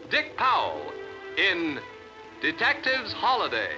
Dick Powell in Detective's Holiday.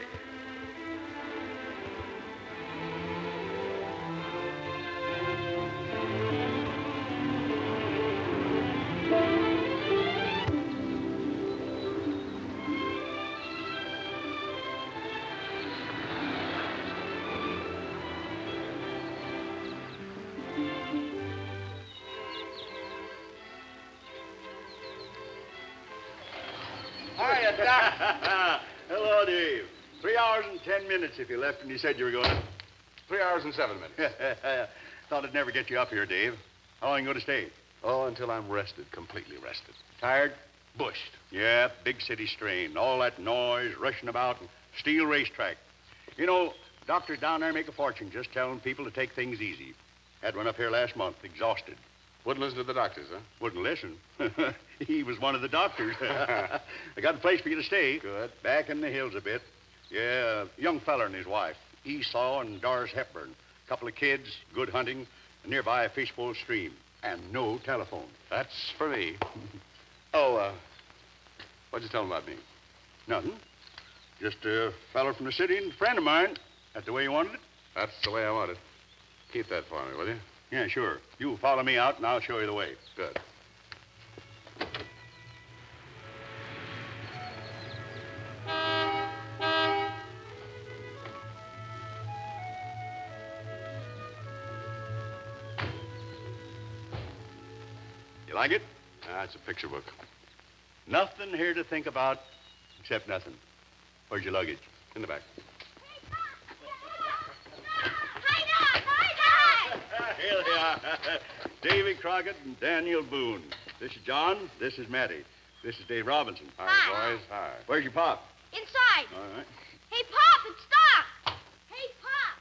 Hiya, Doc. Hello, Dave. 3 hours and 10 minutes if you left when you said you were going. 3 hours and 7 minutes. Thought I'd never get you up here, Dave. How long are you going to stay? Oh, until I'm rested, completely rested. Tired? Bushed. Yeah, big city strain. All that noise, rushing about, and steel racetrack. You know, doctors down there make a fortune just telling people to take things easy. Had one up here last month, exhausted. Wouldn't listen to the doctors, huh? Wouldn't listen. He was one of the doctors. I got a place for you to stay. Good. Back in the hills a bit. Yeah, a young feller and his wife. Esau and Doris Hepburn. Couple of kids, good hunting, and nearby a fishbowl stream. And no telephone. That's for me. Oh, what'd you tell them about me? Nothing. Just a feller from the city and a friend of mine. That the way you wanted it? That's the way I want it. Keep that for me, will you? Yeah, sure. You follow me out and I'll show you the way. Good. You like it? It's a picture book. Nothing here to think about except nothing. Where's your luggage? In the back. Here they are. Davy Crockett and Daniel Boone. This is John. This is Matty. This is Dave Robinson. Hi, boys. Hi. Where's your pop? Inside. All right. Hey, Pop, it's Doc. Hey, Pop,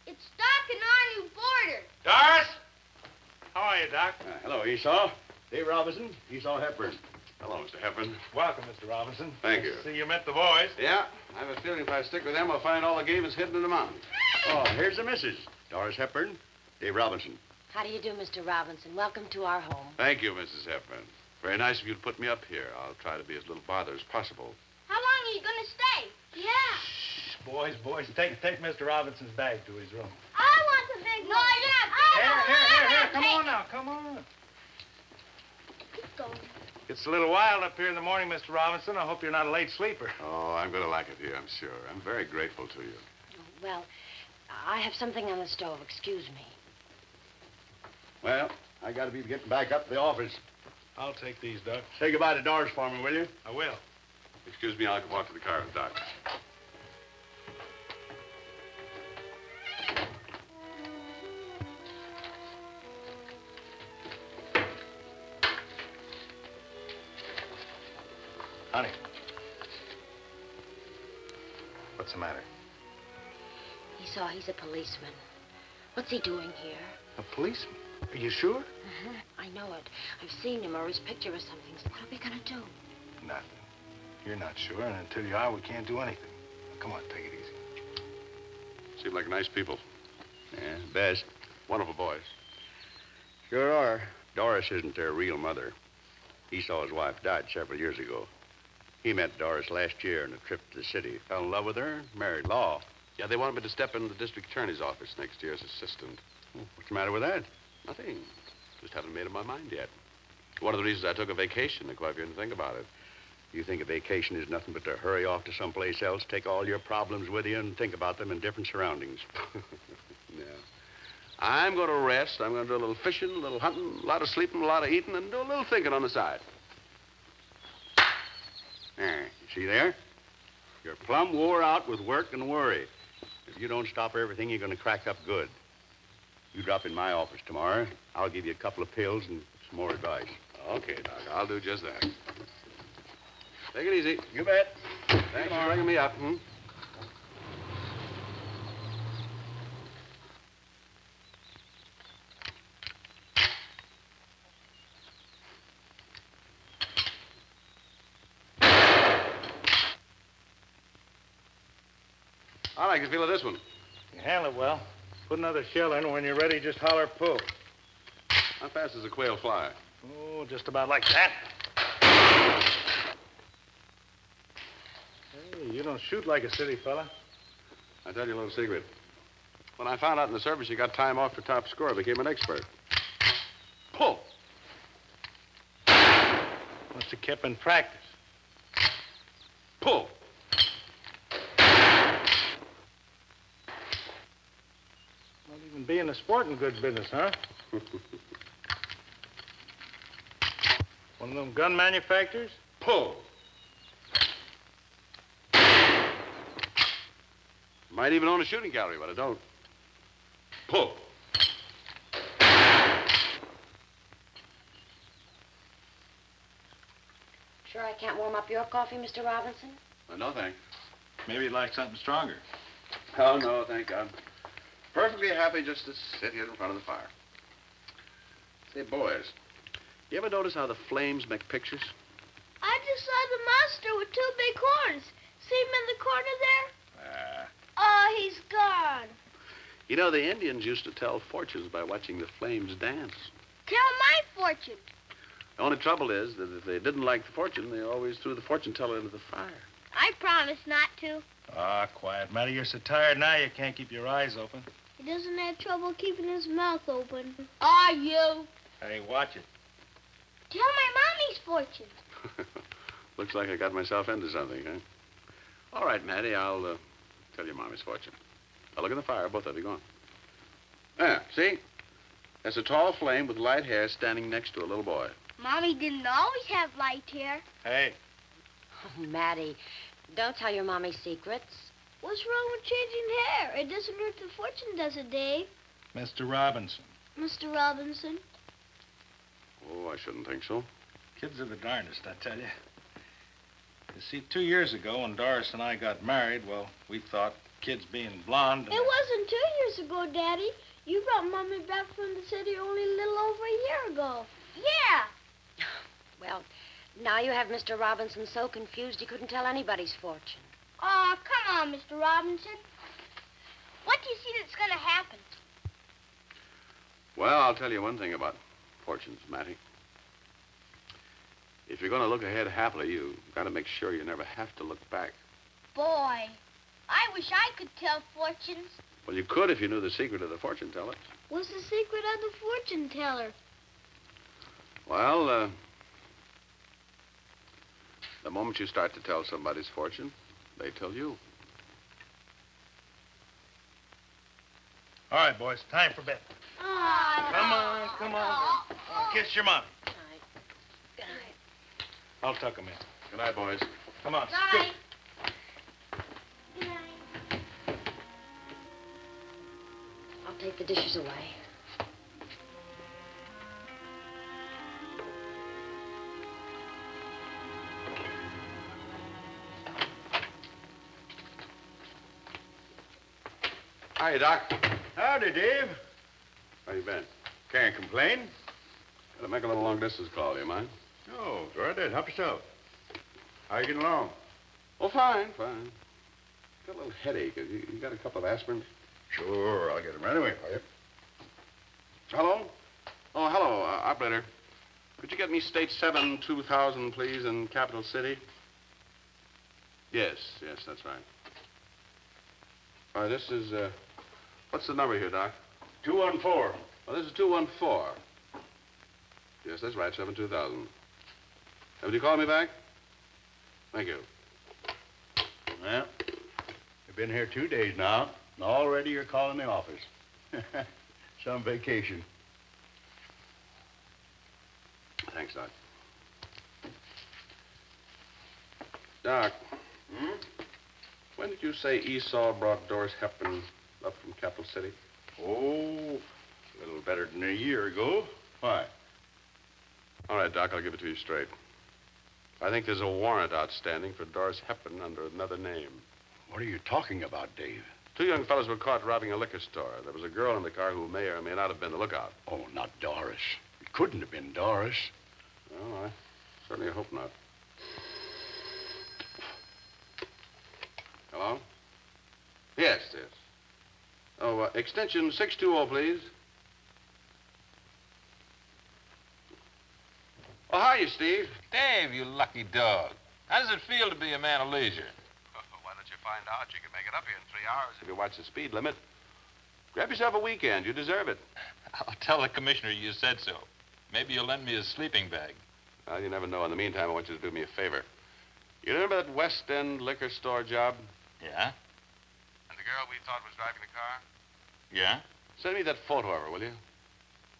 it's Doc and our new boarder. Doris? How are you, Doc? Hello, Esau. Dave Robinson, Esau Hepburn. Hello, Mr. Hepburn. Welcome, Mr. Robinson. Thank you. See, you met the boys. Yeah, I have a feeling if I stick with them, I'll find all the game is hidden in the mountains. Oh, here's the missus. Doris Hepburn, Dave Robinson. How do you do, Mr. Robinson? Welcome to our home. Thank you, Mrs. Hepburn. Very nice of you to put me up here. I'll try to be as little bother as possible. How long are you going to stay? Yeah. Shh, boys, take Mr. Robinson's bag to his room. I want the big one. No, you're not. Here. Come on now, come on. Keep going. It's a little wild up here in the morning, Mr. Robinson. I hope you're not a late sleeper. Oh, I'm going to like it here, I'm sure. I'm very grateful to you. Well, I have something on the stove. Excuse me. Well, I got to be getting back up to the office. I'll take these, Doc. Say goodbye to Doris for me, will you? I will. Excuse me, I'll walk to the car with Doc. Honey. What's the matter? Esau, he's a policeman. What's he doing here? A policeman? Are you sure? I know it. I've seen him or his picture or something. So what are we going to do? Nothing. You're not sure, and until you are, we can't do anything. Come on, take it easy. Seem like nice people. Yeah, best. Wonderful boys. Sure are. Doris isn't their real mother. Esau's wife died several years ago. He met Doris last year on a trip to the city. Fell in love with her, married Law. Yeah, they wanted me to step into the district attorney's office next year as assistant. Oh, what's the matter with that? Nothing. Just haven't made up my mind yet. One of the reasons I took a vacation to go up here and think about it. You think a vacation is nothing but to hurry off to someplace else, take all your problems with you, and think about them in different surroundings. Yeah. I'm going to rest. I'm going to do a little fishing, a little hunting, a lot of sleeping, a lot of eating, and do a little thinking on the side. There, you see there? You're plumb wore out with work and worry. If you don't stop everything, you're going to crack up good. You drop in my office tomorrow. I'll give you a couple of pills and some more advice. Okay, Doc. I'll do just that. Take it easy. You bet. Thanks for ringing me up. I like the feel of this one. You handle it well. Put another shell in. When you're ready, just holler pull. How fast does a quail fly? Oh, just about like that. Hey, you don't shoot like a city fella. I'll tell you a little secret. When I found out in the service you got time off for top score, I became an expert. Pull. Must have kept in practice. Pull. Not even be in the sporting goods business, huh? One of them gun manufacturers? Pull. Might even own a shooting gallery, but I don't. Pull. Sure I can't warm up your coffee, Mr. Robinson? No, thanks. Maybe you'd like something stronger. Oh, no, thank God. Perfectly happy just to sit here in front of the fire. Say, boys, you ever notice how the flames make pictures? I just saw the monster with two big horns. See him in the corner there? Oh, he's gone. You know, the Indians used to tell fortunes by watching the flames dance. Tell my fortune. The only trouble is that if they didn't like the fortune, they always threw the fortune teller into the fire. I promise not to. Ah, quiet, Matty. You're so tired now you can't keep your eyes open. He doesn't have trouble keeping his mouth open. Are you? Hey, watch it. Tell my mommy's fortune. Looks like I got myself into something, huh? All right, Matty, I'll tell you Mommy's fortune. Now look in the fire, both of you. Go on. There, see? There's a tall flame with light hair standing next to a little boy. Mommy didn't always have light hair. Hey. Oh, Maddie, don't tell your mommy secrets. What's wrong with changing hair? It doesn't hurt the fortune, does it, Dave? Mr. Robinson. Mr. Robinson? Oh, I shouldn't think so. Kids are the darndest, I tell you. You see, 2 years ago when Doris and I got married, well, we thought kids being blonde and... It wasn't 2 years ago, Daddy. You brought Mommy back from the city only a little over a year ago. Yeah. Well, now you have Mr. Robinson so confused he couldn't tell anybody's fortune. Oh, come on, Mr. Robinson. What do you see that's going to happen? Well, I'll tell you one thing about fortunes, Matty. If you're going to look ahead happily, you've got to make sure you never have to look back. Boy, I wish I could tell fortunes. Well, you could if you knew the secret of the fortune teller. What's the secret of the fortune teller? Well, the moment you start to tell somebody's fortune, they tell you. All right, boys, time for bed. Oh, Come on, come on. Kiss your mom. Good night. Good night. I'll tuck him in. Good night, boys. Come on. Night. Good night. I'll take the dishes away. Hi, Doc. Howdy, Dave. How you been? Can't complain. Gotta make a little long-distance call, do you mind? Oh, go right ahead. Help yourself. How you getting along? Oh, fine, fine. Got a little headache. You got a couple of aspirin? Sure, I'll get him right away for you. Hello? Oh, hello, operator. Could you get me State 7 2000, please, in Capital City? Yes, that's right. All right, this is, what's the number here, Doc? 214. Oh, this is 214. Yes, that's right, 7 2000. Would you call me back? Thank you. Well, you've been here 2 days now, and already you're calling the office. Some vacation. Thanks, Doc. Doc. When did you say Esau brought Doris Hepburn up from Capital City? Oh, a little better than a year ago. Why? All right, Doc, I'll give it to you straight. I think there's a warrant outstanding for Doris Hepburn under another name. What are you talking about, Dave? 2 young fellows were caught robbing a liquor store. There was a girl in the car who may or may not have been the lookout. Oh, not Doris. It couldn't have been Doris. Well, I certainly hope not. Hello? Yes. Oh, extension 620, please. Oh, how are you, Steve? Dave, you lucky dog. How does it feel to be a man of leisure? find out you can make it up here in 3 hours if you watch the speed limit. Grab yourself a weekend. You deserve it. I'll tell the commissioner you said so. Maybe you'll lend me a sleeping bag. Well, you never know. In the meantime, I want you to do me a favor. You remember that West End liquor store job? Yeah? And the girl we thought was driving the car? Yeah? Send me that photo of her, will you?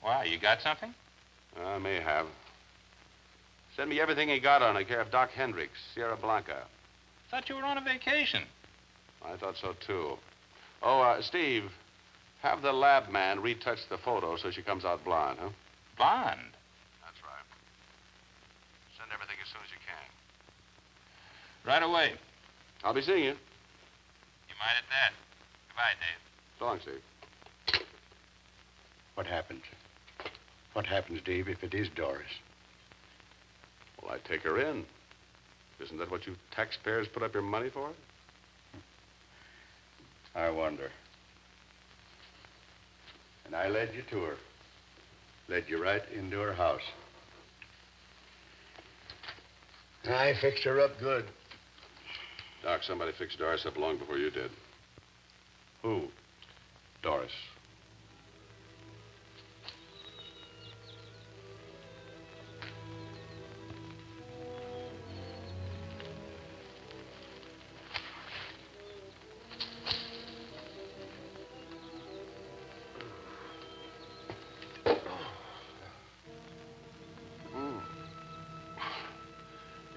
Why, you got something? I may have. Send me everything he got on her, care of Doc Hendricks, Sierra Blanca. Thought you were on a vacation. I thought so, too. Oh, Steve, have the lab man retouch the photo so she comes out blonde, huh? Blonde? That's right. Send everything as soon as you can. Right away. I'll be seeing you. You mind at that. Goodbye, Dave. So long, Steve. What happens? What happens, Dave, if it is Doris? Well, I take her in. Isn't that what you taxpayers put up your money for? I wonder. And I led you to her. Led you right into her house. I fixed her up good. Doc, somebody fixed Doris up long before you did. Who? Doris.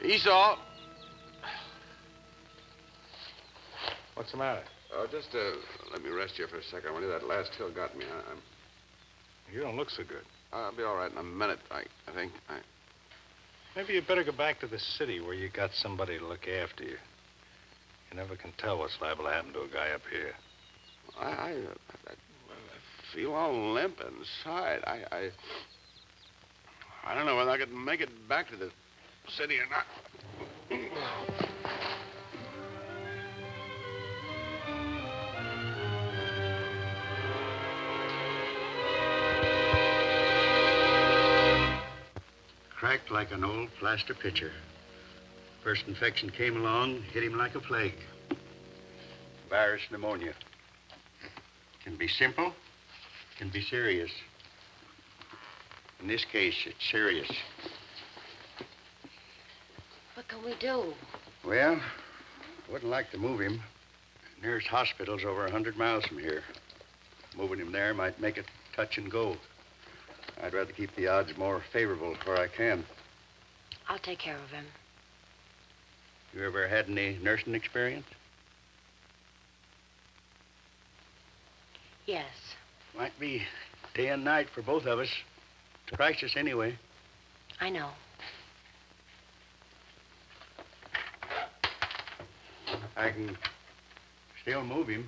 Esau. What's the matter? Oh, just let me rest here for a second. I that last hill got me. You don't look so good. I'll be all right in a minute, I think. Maybe you better go back to the city where you got somebody to look after you. You never can tell what's liable to happen to a guy up here. I feel all limp inside. I don't know whether I could make it back to the city or not. Cracked like an old plaster pitcher. First infection came along, hit him like a plague. Virus pneumonia. Can be simple, can be serious. In this case, it's serious. What can we do? Well, I wouldn't like to move him. Nearest hospital's over 100 miles from here. Moving him there might make it touch and go. I'd rather keep the odds more favorable where I can. I'll take care of him. You ever had any nursing experience? Yes. Might be day and night for both of us. It's a crisis anyway. I know. I can still move him.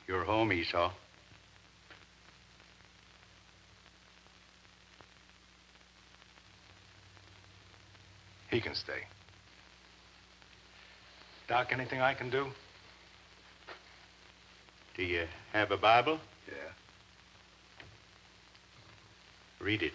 You're home, Esau. He can stay. Doc, anything I can do? Do you have a Bible? Yeah. Read it.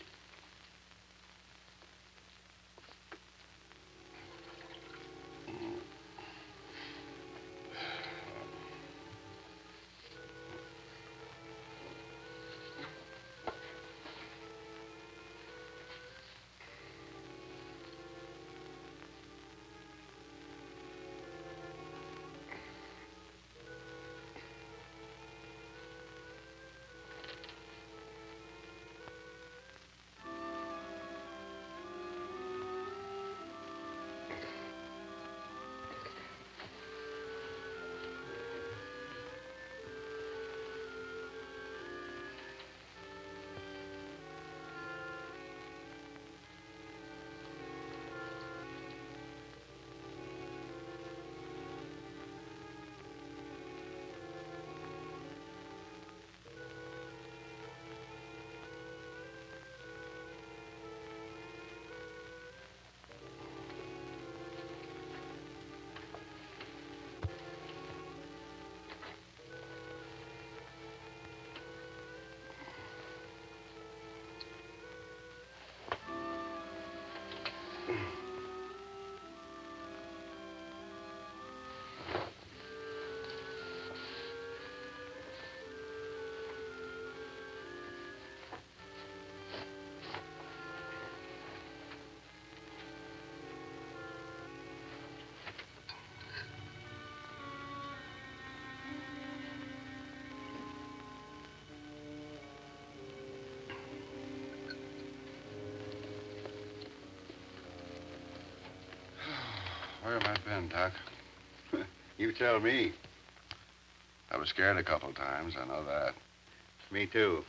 Where have I been, Doc? You tell me. I was scared a couple times, I know that. Me too.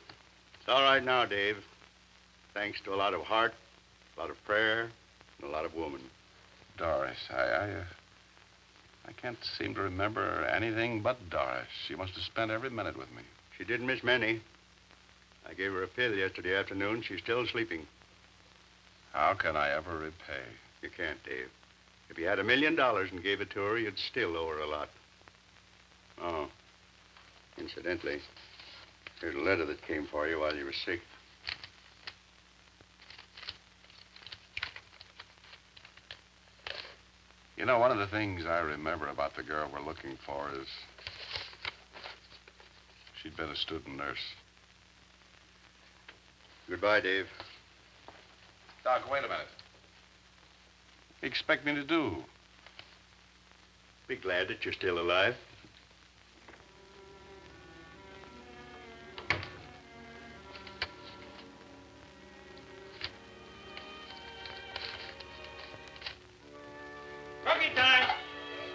It's all right now, Dave. Thanks to a lot of heart, a lot of prayer, and a lot of woman. Doris, I can't seem to remember anything but Doris. She must have spent every minute with me. She didn't miss many. I gave her a pill yesterday afternoon. She's still sleeping. How can I ever repay? You can't, Dave. If you had $1 million and gave it to her, you'd still owe her a lot. Oh, incidentally, here's a letter that came for you while you were sick. You know, one of the things I remember about the girl we're looking for is she'd been a student nurse. Goodbye, Dave. Doc, wait a minute. What do you expect me to do? Be glad that you're still alive. Cookie time!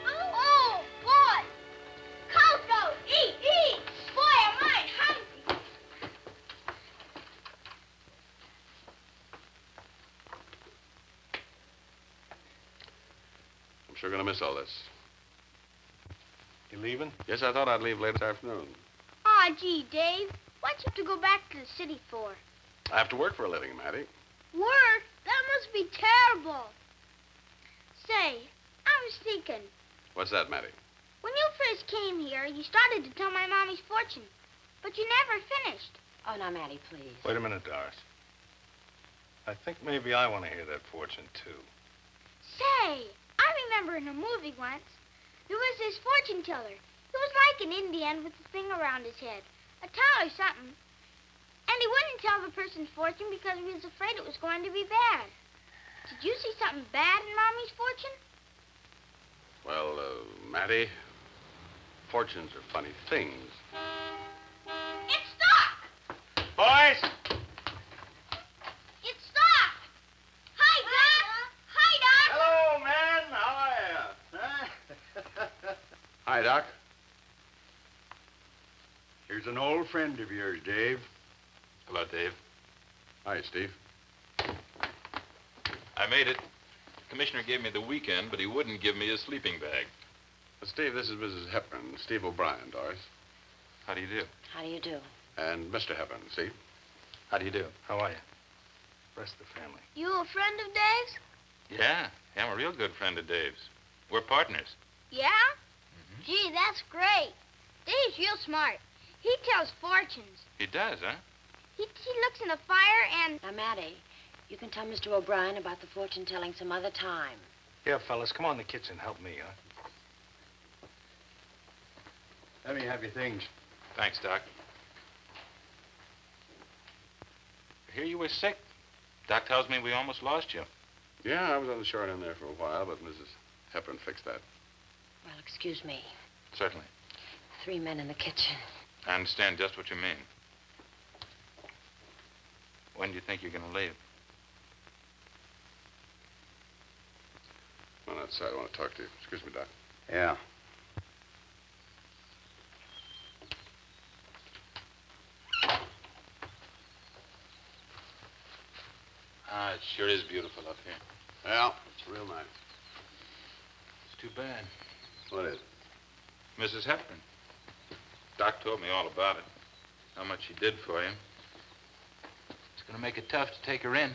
Oh, boy! Coco, eat, eat! Boy, am I hungry! I'm sure gonna miss all this. You leaving? Yes, I thought I'd leave late this afternoon. Aw, gee, Dave. What'd you have to go back to the city for? I have to work for a living, Mattie. Work? That must be terrible. Say, I was thinking, What's that, Mattie? when you first came here, you started to tell my mommy's fortune, but you never finished. Oh, now, Mattie, please. Wait a minute, Doris. I think maybe I want to hear that fortune, too. Say, I remember in a movie once, there was this fortune teller. He was like an Indian with a thing around his head, a towel or something. And he wouldn't tell the person's fortune because he was afraid it was going to be bad. Did you see something bad in Mommy's fortune? Well, Mattie, fortunes are funny things. It's stuck! Boys! It's stuck! Hi, Doc! Hi, Doc! Hello, man. How are you? Hi, Doc. Here's an old friend of yours, Dave. Hello, Dave. Hi, Steve. I made it. The commissioner gave me the weekend, but he wouldn't give me a sleeping bag. Steve, this is Mrs. Hepburn, Steve O'Brien, Doris. How do you do? How do you do? And Mr. Hepburn, Steve. How do you do? How are you? Rest of the family. You a friend of Dave's? Yeah, I'm a real good friend of Dave's. We're partners. Yeah? Gee, that's great. Dave's real smart. He tells fortunes. He does, huh? He looks in the fire and... Now, Mattie, you can tell Mr. O'Brien about the fortune-telling some other time. Here, fellas, come on in the kitchen. Help me, huh? Let me have your things. Thanks, Doc. I hear you were sick. Doc tells me we almost lost you. Yeah, I was on the short end there for a while, but Mrs. Hepburn fixed that. Well, excuse me. Certainly. 3 men in the kitchen. I understand just what you mean. When do you think you're going to leave? Come on outside. I want to talk to you. Excuse me, Doc. Yeah. Ah, it sure is beautiful up here. Well, it's real nice. It's too bad. What is? Mrs. Hepburn. Doc told me all about it. How much she did for you. It's going to make it tough to take her in.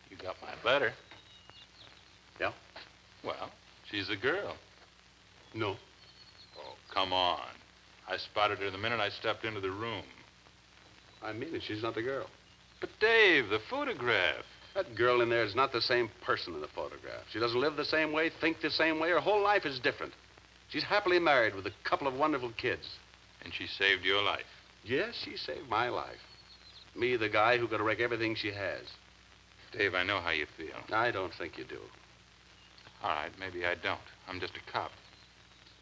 You got my letter. Yeah? Well, she's a girl. No. Oh, come on. I spotted her the minute I stepped into the room. I mean it. She's not the girl. But, Dave, the photograph. That girl in there is not the same person in the photograph. She doesn't live the same way, think the same way. Her whole life is different. She's happily married with a couple of wonderful kids. And she saved your life. Yes, she saved my life. Me, the guy who could wreck everything she has. Dave, I know how you feel. I don't think you do. All right, maybe I don't. I'm just a cop.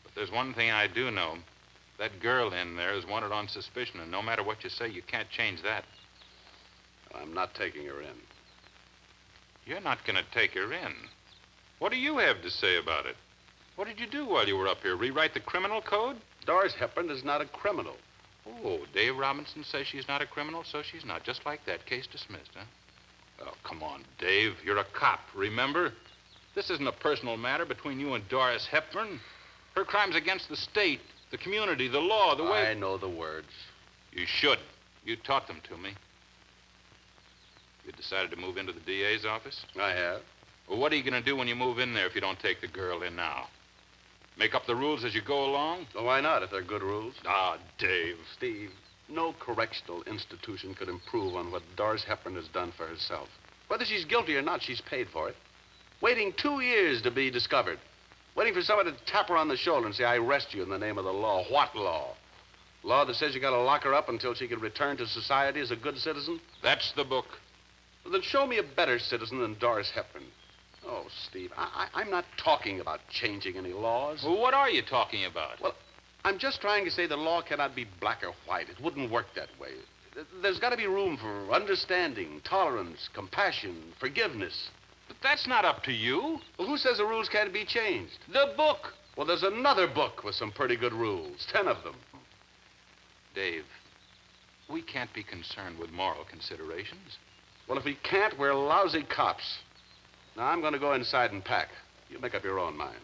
But there's one thing I do know. That girl in there is wanted on suspicion, and no matter what you say, you can't change that. I'm not taking her in. You're not going to take her in. What do you have to say about it? What did you do while you were up here? Rewrite the criminal code? Doris Hepburn is not a criminal. Oh, Dave Robinson says she's not a criminal, so she's not. Just like that. Case dismissed, huh? Oh, come on, Dave. You're a cop, remember? This isn't a personal matter between you and Doris Hepburn. Her crime's against the state, the community, the law, the way... I know the words. You should. You taught them to me. You decided to move into the DA's office? I have. Well, what are you going to do when you move in there if you don't take the girl in now? Make up the rules as you go along? Well, why not, if they're good rules? Ah, Dave. Steve, no correctional institution could improve on what Doris Hepburn has done for herself. Whether she's guilty or not, she's paid for it. Waiting 2 years to be discovered. Waiting for somebody to tap her on the shoulder and say, I arrest you in the name of the law. What law? Law that says you got to lock her up until she can return to society as a good citizen? That's the book. Well, then show me a better citizen than Doris Hepburn. Oh, Steve, I'm not talking about changing any laws. Well, what are you talking about? Well, I'm just trying to say the law cannot be black or white. It wouldn't work that way. There's got to be room for understanding, tolerance, compassion, forgiveness. But that's not up to you. Well, who says the rules can't be changed? The book. Well, there's another book with some pretty good rules, 10 of them. Dave, we can't be concerned with moral considerations. Well, if we can't, we're lousy cops. Now, I'm going to go inside and pack. You make up your own mind.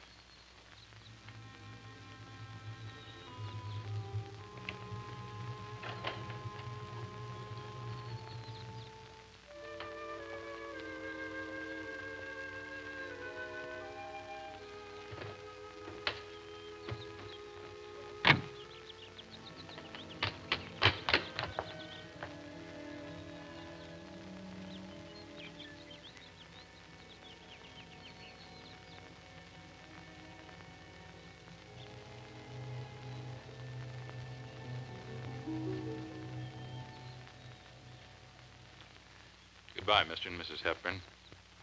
Goodbye, Mr. and Mrs. Hepburn.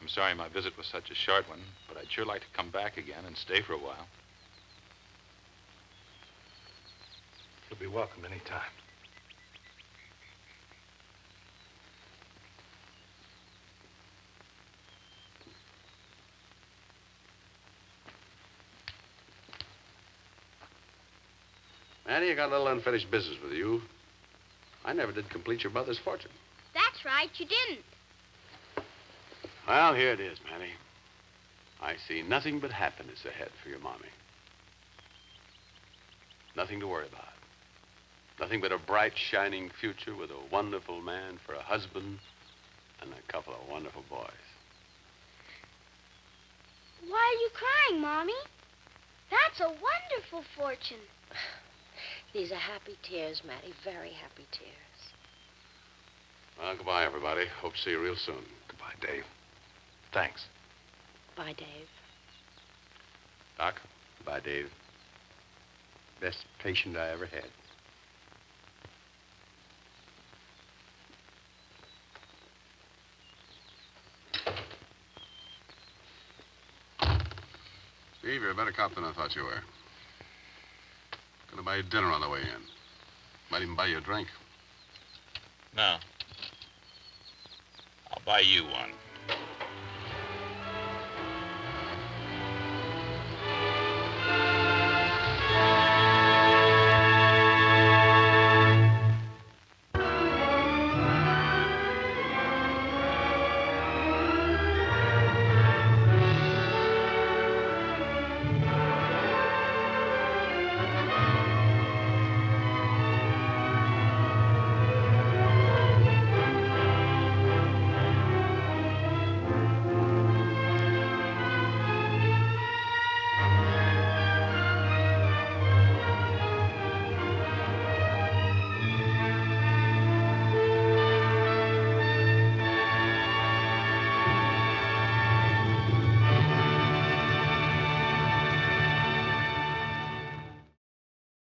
I'm sorry my visit was such a short one, but I'd sure like to come back again and stay for a while. You'll be welcome any time. Annie, I got a little unfinished business with you. I never did complete your mother's fortune. That's right, you didn't. Well, here it is, Manny. I see nothing but happiness ahead for your mommy. Nothing to worry about. Nothing but a bright, shining future with a wonderful man for a husband and a couple of wonderful boys. Why are you crying, Mommy? That's a wonderful fortune. These are happy tears, Matty, very happy tears. Well, goodbye, everybody. Hope to see you real soon. Goodbye, Dave. Thanks. Bye, Dave. Doc? Goodbye, Dave. Best patient I ever had. Steve, you're a better cop than I thought you were. Gonna buy you dinner on the way in. Might even buy you a drink. No. I'll buy you one.